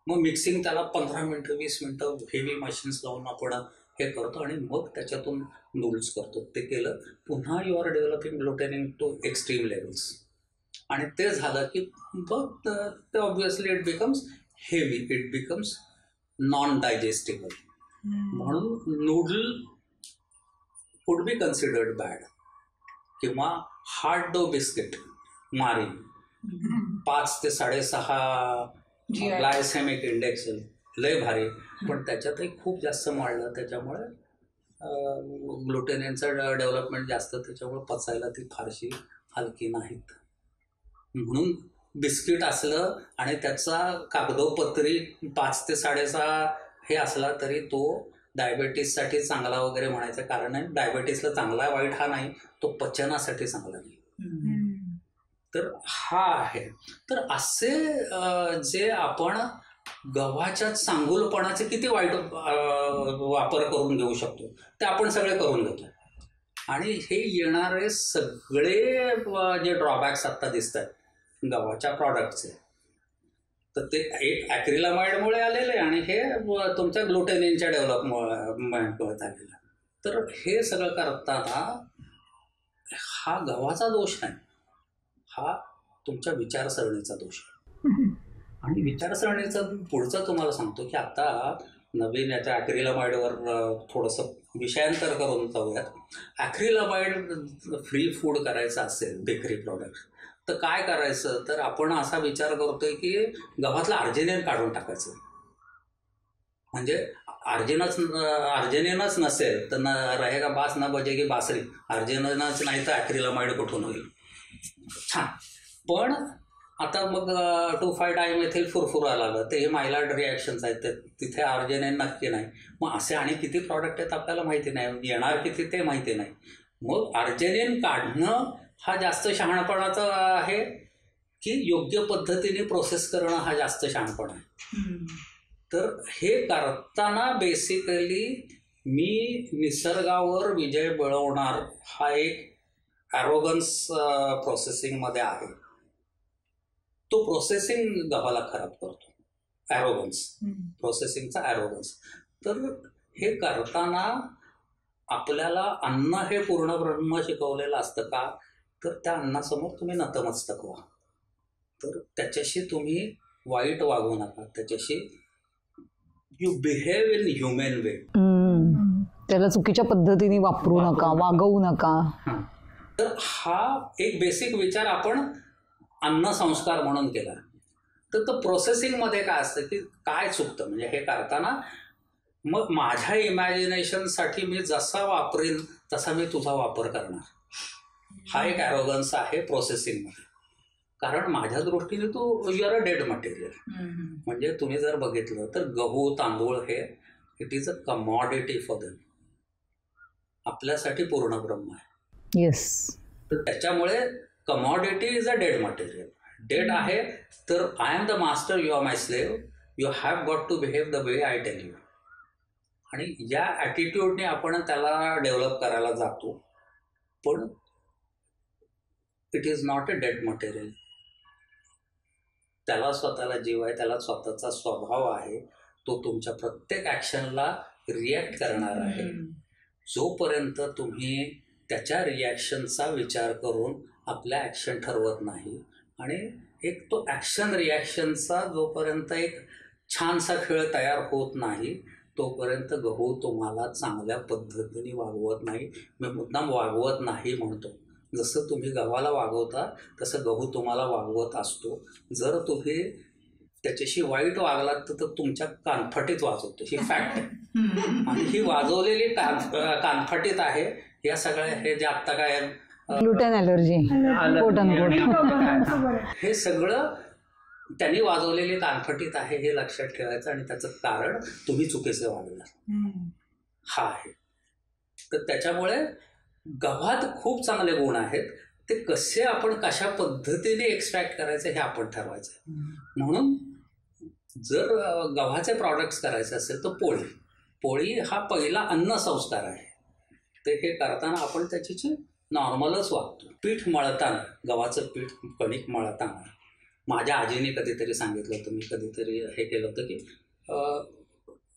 मग मिक्सिंग त्याला 15 मिनटं 20 मिनटं हेवी मशीन्स लावून आपण हे करतो आणि मग त्याच्यातून नूडल्स करतो. ते केलं पुन्हा you are developing glutenin to extreme levels. आणि ते झालं की मग ते obviously it becomes heavy, it becomes non digestible. म्हणून noodle would be considered bad. किंवा हार्ड डो बिस्किट मारी 5 ते 6.5 ग्लायसेमिक इंडेक्स, लय भारी, पण त्याच्यातही खूप जास्त वाढलं. त्याच्यामुळे ग्लुटेनिनचं डेव्हलपमेंट जास्त, त्याच्यामुळे पचायला ती फारशी हलकी नाहीत. म्हणून बिस्किट असलं आणि त्याचा कागदोपत्री 5 ते 6.5 हे असला तरी तो डायबेटीससाठी चांगला वगैरे म्हणायचं कारण आहे. डायबेटीसला चांगला वाईट हा नाही, तो पचनासाठी चांगला नाही. तर हा आहे. तर असे जे आपण गव्हाच्या चांगुलपणाचे किती वाईट वापर करून घेऊ शकतो ते आपण सगळे करून घेतो. आणि हे येणारे सगळे जे ड्रॉबॅक्स आत्ता दिसत आहेत गव्हाच्या प्रॉडक्टचे, तर ते एक ॲक्रिलामाइडमुळे आलेले आणि हे तुमच्या ग्लुटेनिनच्या डेव्हलपमेंटमुळे आलेलं. तर हे सगळं करताना हा गव्हाचा दोष नाही, हा तुमच्या विचारसरणीचा दोष आहे. आणि विचारसरणीचं पुढचं तुम्हाला सांगतो की आता नवीन याच्या ॲक्रिलामाइडवर थोडंसं विषयांतर करून जाऊयात. ॲक्रिलामाइड फ्री फूड करायचं असेल बेकरी प्रॉडक्ट तर काय करायचं, तर आपण असा विचार करतोय की गव्हातलं आर्जिनिन काढून टाकायचं. म्हणजे आर्जिनिनच नसेल तर न रहेगा बास न बजेगी बासरी, आर्जिनिनच नाही तर ॲक्रिलामाइड कुठून होईल. छान. पण आता मग 2,5-डायमेथिल फुरफुरायला लागलं, ते हे मायलार्ड रिॲक्शन्स आहेत, तिथे आर्जिनिन नक्की नाही. मग असे आणि किती प्रॉडक्ट आहेत आपल्याला माहिती नाही, येणार किती ते माहिती नाही. मग आर्जिनिन काढणं हा जास्त शहाणपणाचा आहे की योग्य पद्धतीने प्रोसेस करणं हा जास्त शहाणपणा आहे. तर हे करताना बेसिकली मी निसर्गावर विजय मिळवणार हा एक ॲरोगन्स प्रोसेसिंगमध्ये आहे. तो प्रोसेसिंग गव्हाला खराब करतो, ॲरोगन्स, प्रोसेसिंगचा ॲरोगन्स. तर हे करताना आपल्याला अन्न हे पूर्ण ब्रह्म शिकवलेलं असतं का, तर त्या अन्नासमोर तुम्ही नतमस्तक व्हा. तर त्याच्याशी तुम्ही वाईट वागू नका, त्याच्याशी यू बिहेव इन ह्युमन वे.
त्याला चुकीच्या पद्धतीने वापरू नका, वागवू नका.
तर हा एक बेसिक विचार आपण अन्न संस्कार म्हणून केला. तर तो प्रोसेसिंगमध्ये काय असतं की काय चुकतं म्हणजे हे करताना मग माझ्या इमॅजिनेशनसाठी मी जसा वापरीन तसा मी तुझा वापर करणार. हा एक ॲरोगन्स आहे प्रोसेसिंगमध्ये. कारण माझ्या दृष्टीने तू you are a dead material. म्हणजे तुम्ही जर बघितलं तर गहू तांदूळ हे it is a commodity for them. आपल्यासाठी पूर्ण ब्रह्म आहे.
येस.
तर त्याच्यामुळे commodity is a dead material. Dead आहे तर I am the master, you are my slave, you have got to behave the way I tell you. आणि या ॲटिट्यूडने आपण त्याला डेव्हलप करायला जातो. पण it is not a dead material. त्याला स्वतःला जीव आहे, त्याला स्वतःचा स्वभाव आहे. तो तुमच्या प्रत्येक ॲक्शनला रिॲक्ट करणार आहे. जोपर्यंत तुम्ही त्याच्या रिॲक्शनचा विचार करून आपल्या ॲक्शन ठरवत नाही आणि एक तो ॲक्शन रिॲक्शनचा जोपर्यंत एक छानसा खेळ तयार होत नाही तोपर्यंत गहू तुम्हाला चांगल्या पद्धतीने वागवत नाही. मी मुद्दाम वागवत नाही म्हणतो. जसं तुम्ही गव्हाला वागवता तसं गहू तुम्हाला वागवत असतो. जर तुम्ही त्याच्याशी वाईट वागलात तर तुमच्या कानफटीत वाजवतो. ही फॅक्ट आहे. आणि ही वाजवलेली कानफटीत आहे. या सगळ्या हे जे आत्ता काय
ग्लुटेन ॲलर्जी
हे सगळं त्यांनी वाजवलेली कानफटीत आहे हे लक्षात ठेवायचं. आणि त्याचं कारण तुम्ही चुकीचे वागला हा आहे. तर त्याच्यामुळे गव्हात खूप चांगले गुण आहेत. ते कसे आपण कशा पद्धतीने एक्स्ट्रॅक्ट करायचे हे आपण ठरवायचं. म्हणून जर गव्हाचे प्रॉडक्ट्स करायचे असेल तर पोळी हा पहिला अन्न संस्कार आहे. ते हे करताना आपण त्याची नॉर्मलच वागतो. पीठ मळताना गव्हाचं पीठ कणिक मळताना माझ्या आजीने कधीतरी सांगितलं होतं, मी कधीतरी हे केलं होतं की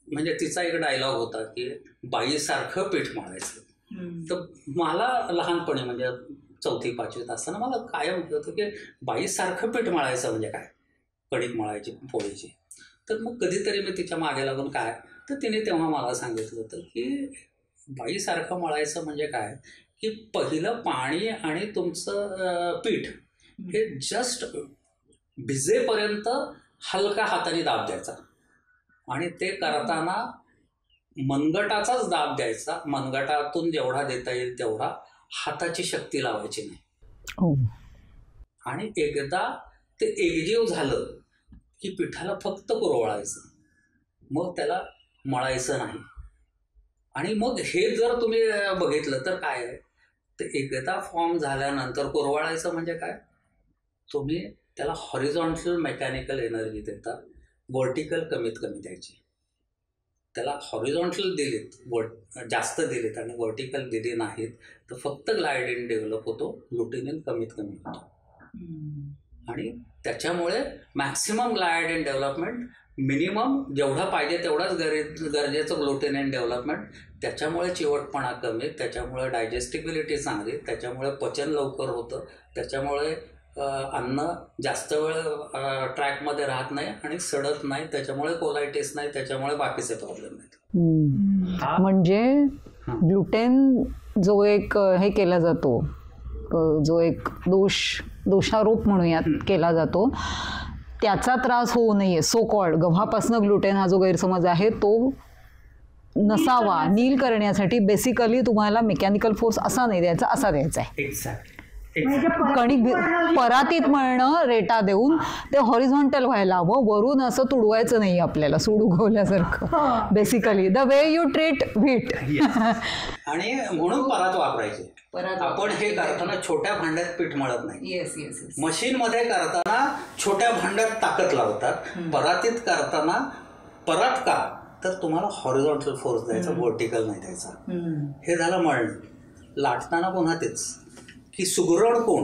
म्हणजे तिचा एक डायलॉग होता की बाईसारखं पीठ मळायचं. तर मला लहानपणी म्हणजे 4वी-5वीत असताना मला कायम म्हटलं होतं की बाईसारखं पीठ मळायचं म्हणजे काय, कणिक मळायची पोळीची. तर मग कधीतरी मी तिच्या मागे लागून काय तर तिने तेव्हा मला सांगितलं होतं की बाईसारखं मळायचं म्हणजे काय की पहिलं पाणी आणि तुमचं पीठ हे जस्ट भिजेपर्यंत हलका हाताने दाब द्यायचा आणि ते करताना मनगटाचाच दाब द्यायचा. मनगटातून जेवढा देता येईल तेवढा, हाताची शक्ती लावायची नाही. आणि एकदा ते एकजीव झालं की पिठाला फक्त कुरवळायचं, मग त्याला मळायचं नाही. आणि मग हे जर तुम्ही बघितलं तर काय आहे, तर एकदा फॉर्म झाल्यानंतर कुरवळायचं म्हणजे काय, तुम्ही त्याला हॉरिझॉन्टल मेकॅनिकल एनर्जी देता, व्हर्टिकल कमीत कमी द्यायची. त्याला हॉरिझॉन्टल दिलीत जास्त दिलीत आणि व्हर्टिकल दिली नाहीत तर फक्त ग्लायडिन डेव्हलप होतो, ग्लुटेनिन कमीत कमी होतो. आणि त्याच्यामुळे मॅक्सिमम ग्लायडिन डेव्हलपमेंट, मिनिमम जेवढा पाहिजे तेवढाच गरजेचं ग्लुटेनिन डेव्हलपमेंट. त्याच्यामुळे चिवटपणा कमी, त्याच्यामुळे डायजेस्टिबिलिटी चांगली, त्याच्यामुळे पचन लवकर होतं, त्याच्यामुळे अन्न जास्त वेळ ट्रॅकमध्ये राहत नाही आणि सडत नाही, त्याच्यामुळे कोलायटिस नाही, त्याच्यामुळे बाकीचे प्रॉब्लेम नाहीत.
म्हणजे ग्लुटेन जो एक हे केला जातो, जो एक दोषारोप म्हणूयात केला जातो, त्याचा त्रास होऊ नये, सो कॉल्ड गव्हापासून ग्लुटेन हा जो गैरसमज आहे तो नसावा, नील करण्यासाठी बेसिकली तुम्हाला मेकॅनिकल फोर्स असा नाही द्यायचा, असा द्यायचा आहे.
एक्झॅक्ट.
कणिक परातीत मळणं रेटा देऊन ते हॉरिझॉन्टल व्हायला हवं, वरून असं तुडवायचं नाही आपल्याला, सूड उगवल्यासारखं. Basically the way you treat wheat.
आणि म्हणून परात वापरायचे. आपण हे करताना छोट्या भांड्यात पीठ मळत नाही. मशीन मध्ये करताना छोट्या भांड्यात ताकद लावतात. परातीत करताना परात का तर तुम्हाला हॉरिझॉन्टल फोर्स द्यायचा, व्हर्टिकल नाही द्यायचा. हे झालं मळणं. लाटताना पुन्हा तेच की सुगरण कोण,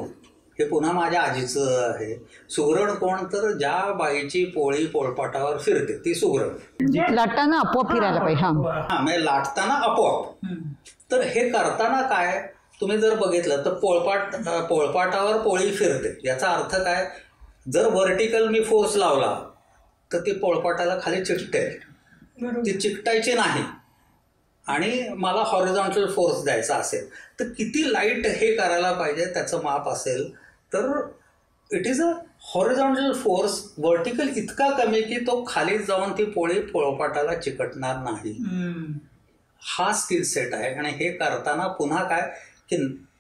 हे पुन्हा माझ्या आजीचं आहे. सुगरण कोण तर ज्या बाईची पोळी पोळपाटावर फिरते ती सुगरण.
लाटताना आपोआप फिरायला पाहिजे.
हा म्हणजे लाटताना आपोआप. तर हे करताना काय तुम्ही जर बघितलं तर पोळपाटावर पोळी फिरते, याचा अर्थ काय, जर व्हर्टिकल मी फोर्स लावला तर ती पोळपाटाला खाली चिकटेल, ती चिकटायची नाही. आणि मला हॉरिझॉन्टल फोर्स द्यायचा असेल तर किती लाईट हे करायला पाहिजे त्याचं माप असेल तर it is a horizontal force. Vertical इतका कमी की तो खाली जाऊन ती पोळी पोळपाटाला चिकटणार नाही. हा स्किल सेट आहे. आणि हे करताना पुन्हा काय की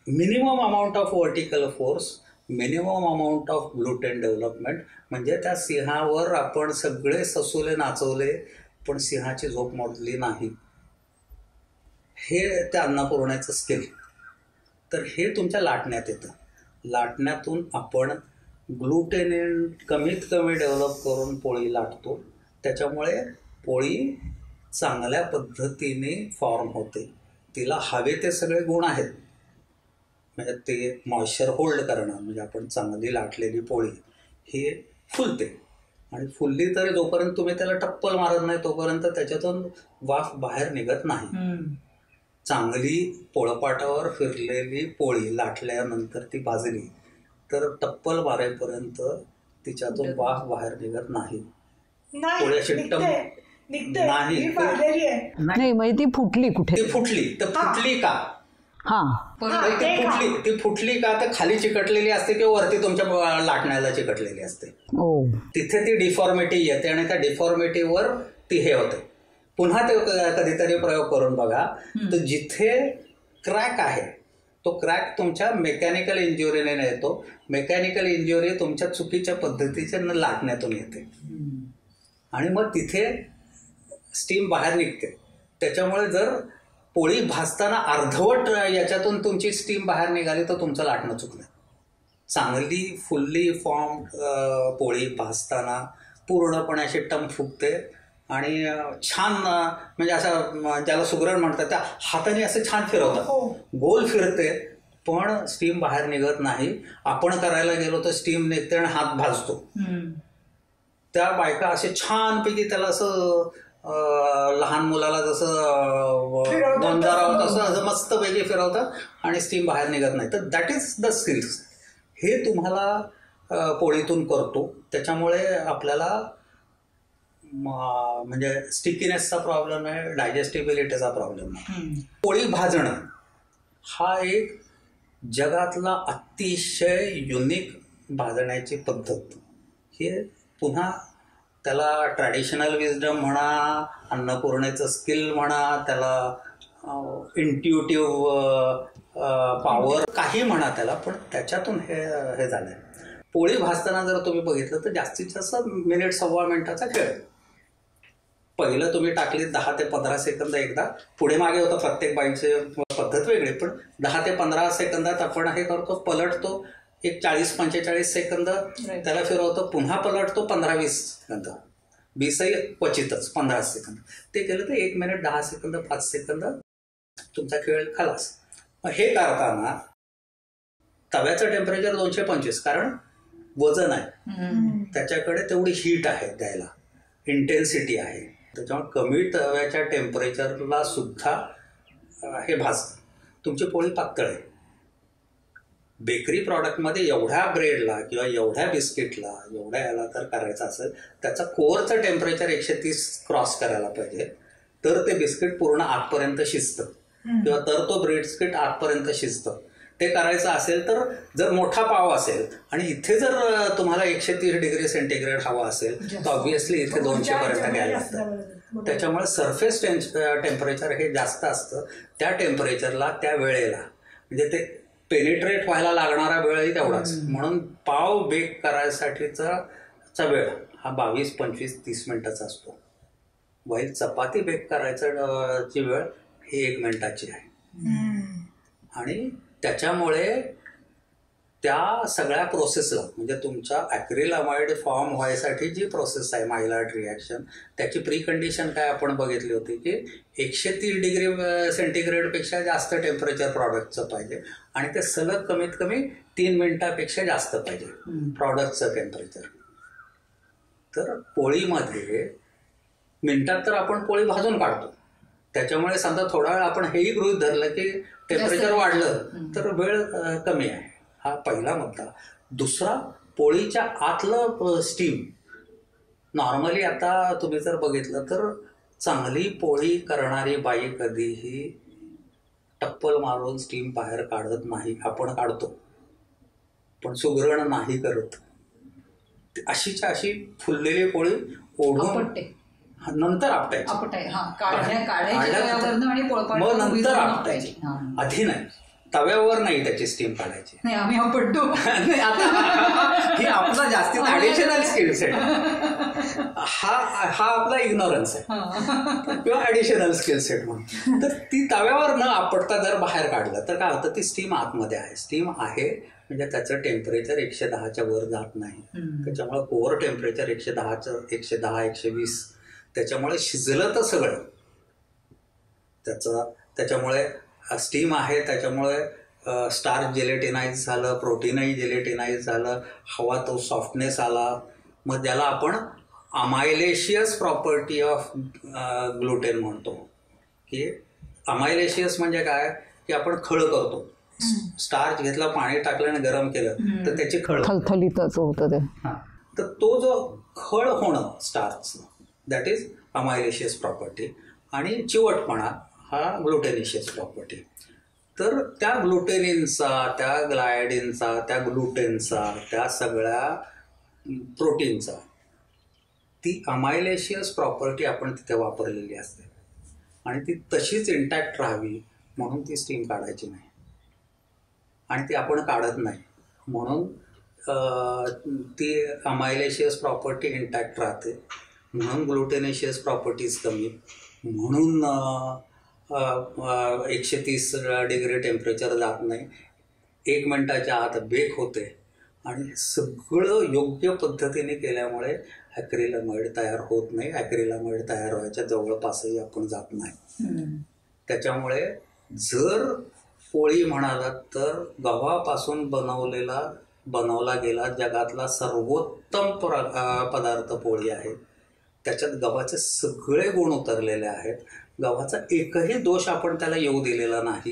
minimum amount of vertical force, minimum amount of gluten development. म्हणजे त्या सिंहावर आपण सगळे ससुले नाचवले पण सिंहाची झोप मोडली नाही. हे त्या अन्नपूर्णेचं स्किल. तर हे तुमच्या लाटण्यात येतं. लाटण्यातून आपण ग्लुटेन कमीत कमी डेव्हलप करून पोळी लाटतो. त्याच्यामुळे पोळी चांगल्या पद्धतीने फॉर्म होते. तिला हवे ते सगळे गुण आहेत. म्हणजे ते मॉइश्चर होल्ड करणं, म्हणजे आपण चांगली लाटलेली पोळी ही फुलते. आणि फुलली तरी जोपर्यंत तुम्ही त्याला टप्पल मारत नाही तोपर्यंत त्याच्यातून वाफ बाहेर निघत नाही. चांगली पोळपाटावर फिरलेली पोळी लाटल्यानंतर ती भाजली तर टप्पल मारेपर्यंत तिच्यातून वाफ बाहेर निघत नाही. पोळी अशी
नाही म्हणजे ती फुटली कुठे,
ती फुटली तर फुटली का, ती फुटली का तर खाली चिकटलेली असते किंवा वरती तुमच्या लाटण्याला चिकटलेली असते. तिथे ती डिफॉर्मिटी येते आणि त्या डिफॉर्मिटीवर ती हे होते. पुन्हा ते कधीतरी प्रयोग करून बघा तर जिथे क्रॅक आहे तो क्रॅक तुमच्या मेकॅनिकल इंज्युरीने येतो. मेकॅनिकल इंज्युरी तुमच्या चुकीच्या पद्धतीच्या लाटण्यातून येते आणि मग तिथे स्टीम बाहेर निघते. त्याच्यामुळे जर पोळी भाजताना अर्धवट याच्यातून तुमची स्टीम बाहेर निघाली तर तुमचं लाटणं चुकलं. चांगली फुल्ली फॉर्म पोळी भाजताना पूर्णपणे अशी टम फुगते आणि छान म्हणजे असं ज्याला सुगरण म्हणतात त्या हाताने असं छान फिरवतात, गोल फिरते पण स्टीम बाहेर निघत नाही. आपण करायला गेलो तर स्टीम निघते आणि हात भाजतो. त्या बायका असे छानपैकी त्याला असं लहान मुलाला जसं गोंजारावं तसं मस्तपैकी फिरवतात आणि स्टीम बाहेर निघत नाही. तर दॅट इज द स्किल्स. हे तुम्हाला पोळीतून करतो. त्याच्यामुळे आपल्याला म्हणजे स्टिकीनेसचा प्रॉब्लेम आहे, डायजेस्टिबिलिटीचा प्रॉब्लेम आहे. पोळी भाजणं हा एक जगातला अतिशय युनिक भाजण्याची पद्धत. हे पुन्हा त्याला ट्रॅडिशनल विजडम म्हणा, अन्नपूर्णेचं स्किल म्हणा, त्याला इंट्युटिव्ह पॉवर काही म्हणा त्याला, पण त्याच्यातून हे झालंय. पोळी भाजताना जर तुम्ही बघितलं तर जास्तीत जास्त मिनिट सव्वा मिनिटाचा खेळ. पहिलं तुम्ही टाकली 10 ते 15 सेकंद एकदा, पुढे मागे होतं प्रत्येक बाईची पद्धत वेगळी, पण 10 ते 15 सेकंदात आपण हे करतो, पलटतो एक 40-45 सेकंद त्याला फिरवतो, पुन्हा पलटतो 15-20 सेकंद, 20ही क्वचितच 15 सेकंद. ते केलं तर 1 मिनिट 10 सेकंद 5 सेकंद तुमचा खेळ खलास. हे करताना तव्याचं टेम्परेचर 225, कारण वजन आहे त्याच्याकडे तेवढी हीट आहे द्यायला, इंटेन्सिटी आहे. त्याच्यामुळे कमी तव्याच्या टेम्परेचरला सुद्धा हे भाजतं. तुमची पोळी पातळ आहे. बेकरी प्रॉडक्टमध्ये एवढ्या ब्रेडला किंवा एवढ्या बिस्किटला एवढ्या याला तर करायचं असेल त्याचं कोअरचं टेम्परेचर 130 क्रॉस करायला पाहिजे, तर ते बिस्किट पूर्ण आतपर्यंत शिजतं किंवा तर तो बिस्किट आतपर्यंत शिजतं. ते करायचं असेल तर जर मोठा पाव असेल आणि इथे जर तुम्हाला 130 डिग्री सेंटीग्रेड हवा असेल तर ऑब्व्हियसली इथे 200 पर्यंत घ्यायला लागतं. त्याच्यामुळे सरफेस टेम्परेचर हे जास्त असतं. त्या टेम्परेचरला त्या वेळेला म्हणजे ते पेनिट्रेट व्हायला लागणारा वेळही तेवढाच. म्हणून पाव बेक करायसाठीचा वेळ हा 22, 25, 30 मिनिटाचा असतो. वाईल चपाती बेक करायची वेळ ही 1 मिनिटाची आहे. आणि त्याच्यामुळे त्या सगळ्या प्रोसेसला म्हणजे तुमच्या ॲक्रिलामाइड फॉर्म व्हायसाठी जी प्रोसेस आहे मायलार्ड रिॲक्शन, त्याची प्रीकंडिशन काय आपण बघितली होती की 130 डिग्री सेंटीग्रेडपेक्षा जास्त टेम्परेचर प्रॉडक्टचं पाहिजे आणि ते सलग कमीत कमी 3 मिनिटापेक्षा जास्त पाहिजे प्रॉडक्टचं टेम्परेचर. तर पोळीमध्ये मिनिटात तर आपण पोळी भाजून काढतो. त्याच्यामुळे समजा थोडा वेळ आपण हेही गृहीत धरलं की टेम्परेचर वाढलं तर वेळ कमी आहे. हा पहिला मुद्दा. दुसरा, पोळीच्या आतलं स्टीम. नॉर्मली आता तुम्ही जर बघितलं तर चांगली पोळी करणारी बाई कधीही टप्पल मारून स्टीम बाहेर काढत नाही. आपण काढतो पण सुगरण नाही करत. अशीच्या अशी फुललेली पोळी ओढून नंतर आपटायची, मग नंतर आपटायची, आधी नाही. तव्यावर नाही त्याची स्टीम काढायची.
आम्ही आपटतो.
ही आपला जास्तीत ऍडिशनल स्किल सेट. हा आपला इग्नोरन्स आहे किंवा ऍडिशनल स्किल सेट म्हणून. तर ती तव्यावर न आपटता जर बाहेर काढलं तर काय होतं, ती स्टीम आतमध्ये आहे. स्टीम आहे म्हणजे त्याचं टेम्परेचर 110च्या वर जात नाही. त्याच्यामुळे कोअर टेम्परेचर 110, 120. त्याच्यामुळे शिजलं तर सगळं त्याच्यामुळे स्टीम आहे. त्याच्यामुळे स्टार्च जेलेटिनाइज झालं, प्रोटीनही जेलेटिनाइज झालं, हवा तो सॉफ्टनेस आला. मग ज्याला आपण अमायलेशियस प्रॉपर्टी ऑफ ग्लुटेन म्हणतो. की अमायलेशियस म्हणजे काय, की आपण खळ करतो. स्टार्च घेतला, पाणी टाकलं आणि गरम केलं तर त्याची
खळखळीतच होतं ते.
तर तो जो खळ होणं स्टार्च, दॅट इज अमायलेशियस प्रॉपर्टी. आणि चिवटपणा हा ग्लुटेनिशियस प्रॉपर्टी. तर त्या ग्लुटेनिनचा, त्या ग्लायडिनचा, त्या ग्लुटेनचा, त्या सगळ्या प्रोटीनचा ती अमायलेशियस प्रॉपर्टी आपण तिथे वापरलेली असते आणि ती तशीच इंटॅक्ट राहावी म्हणून ती स्टीम काढायची नाही. आणि ती आपण काढत नाही म्हणून ती अमायलेशियस प्रॉपर्टी इंटॅक्ट राहते. म्हणून ग्लुटेनिशियस प्रॉपर्टीज कमी. म्हणून 130 डिग्री टेम्परेचर जात नाही. 1 मिनिटाच्या आत बेक होते. आणि सगळं योग्य पद्धतीने केल्यामुळे ॲक्रिलामाइड तयार होत नाही. ॲक्रिलामाइड तयार व्हायच्या जवळपासही आपण जात नाही. त्याच्यामुळे जर पोळी म्हणालात तर गव्हापासून बनवला गेला जगातला सर्वोत्तम पदार्थ पोळी आहे. त्याच्यात गव्हाचे सगळे गुण उतरलेले आहेत. गव्हाचा एकही दोष आपण त्याला येऊ दिलेला नाही.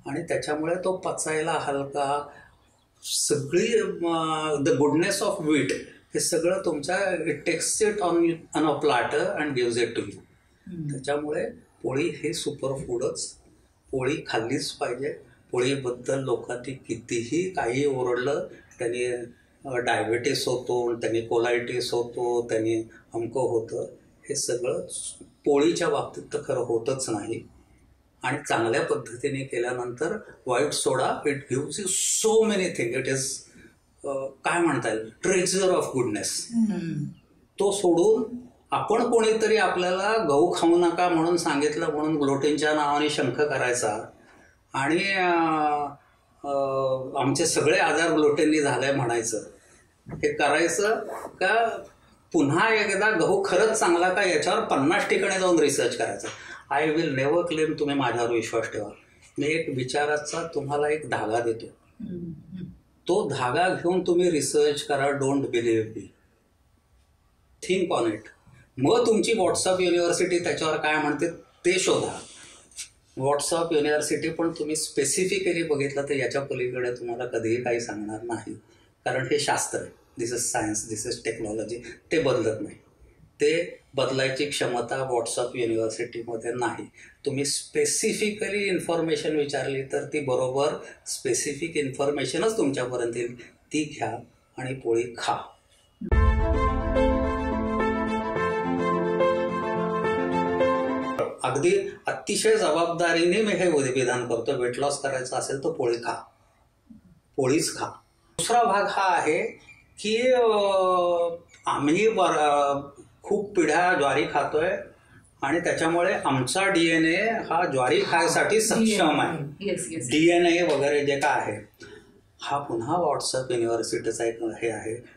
आणि त्याच्यामुळे तो पचायला हलका, सगळी द गुडनेस ऑफ व्हीट हे सगळं तुमच्या it takes it on a platter and gives it to you. त्याच्यामुळे पोळी हे सुपर फूडच. पोळी खाल्लीच पाहिजे. पोळीबद्दल लोकांनी कितीही काही ओरडलं, त्यांनी डायबिटीस होतो, त्यांनी कोलायटिस होतो, त्यांनी अमकं होतं, हे सगळं पोळीच्या बाबतीत तर खरं होतच नाही. आणि चांगल्या पद्धतीने केल्यानंतर white soda it gives you so many thing. It is काय म्हणता येईल, ट्रेजर ऑफ गुडनेस. तो सोडून आपण कोणीतरी आपल्याला गहू खाऊ नका म्हणून सांगितलं म्हणून ग्लुटेनच्या नावाने शंख करायचा आणि आमचे सगळे आजार ग्लुटेननी झाले म्हणायचं. हे करायचं का पुन्हा एकदा गहू खरंच चांगला का याच्यावर 50 ठिकाणी जाऊन रिसर्च करायचा. आय विल नेव्हर क्लेम, तुम्ही माझ्यावर विश्वास ठेवा. मी एक विचाराचा तुम्हाला एक धागा देतो. तो धागा घेऊन तुम्ही रिसर्च करा. Don't believe me, think on it. मग तुमची व्हॉट्सअप युनिव्हर्सिटी त्याच्यावर काय म्हणते ते शोधा. व्हॉट्सअप युनिव्हर्सिटी पण तुम्ही स्पेसिफिकली बघितलं तर याच्या पलीकडे तुम्हाला कधीही काही सांगणार नाही. कारण हे शास्त्र आहे. This is science, this is technology. ते बदलत नाही. ते बदलायची क्षमता व्हॉट्सअप युनिव्हर्सिटीमध्ये नाही. तुम्ही स्पेसिफिकली इन्फॉर्मेशन विचारली तर ती बरोबर स्पेसिफिक इन्फॉर्मेशनच तुमच्यापर्यंत येईल. ती घ्या आणि पोळी खा. अगदी अतिशय जबाबदारीने मी हे विधान करतो. वेट लॉस करायचं असेल तर पोळी खा, पोळीच खा. दुसरा भाग हा आहे की आम्ही खूप पिढ्या ज्वारी खातोय आणि त्याच्यामुळे आमचा DNA हा ज्वारी खायसाठी सक्षम आहे. DNA वगैरे जे काय आहे हा पुन्हा व्हॉट्सअप युनिव्हर्सिटीचा एक हे आहे.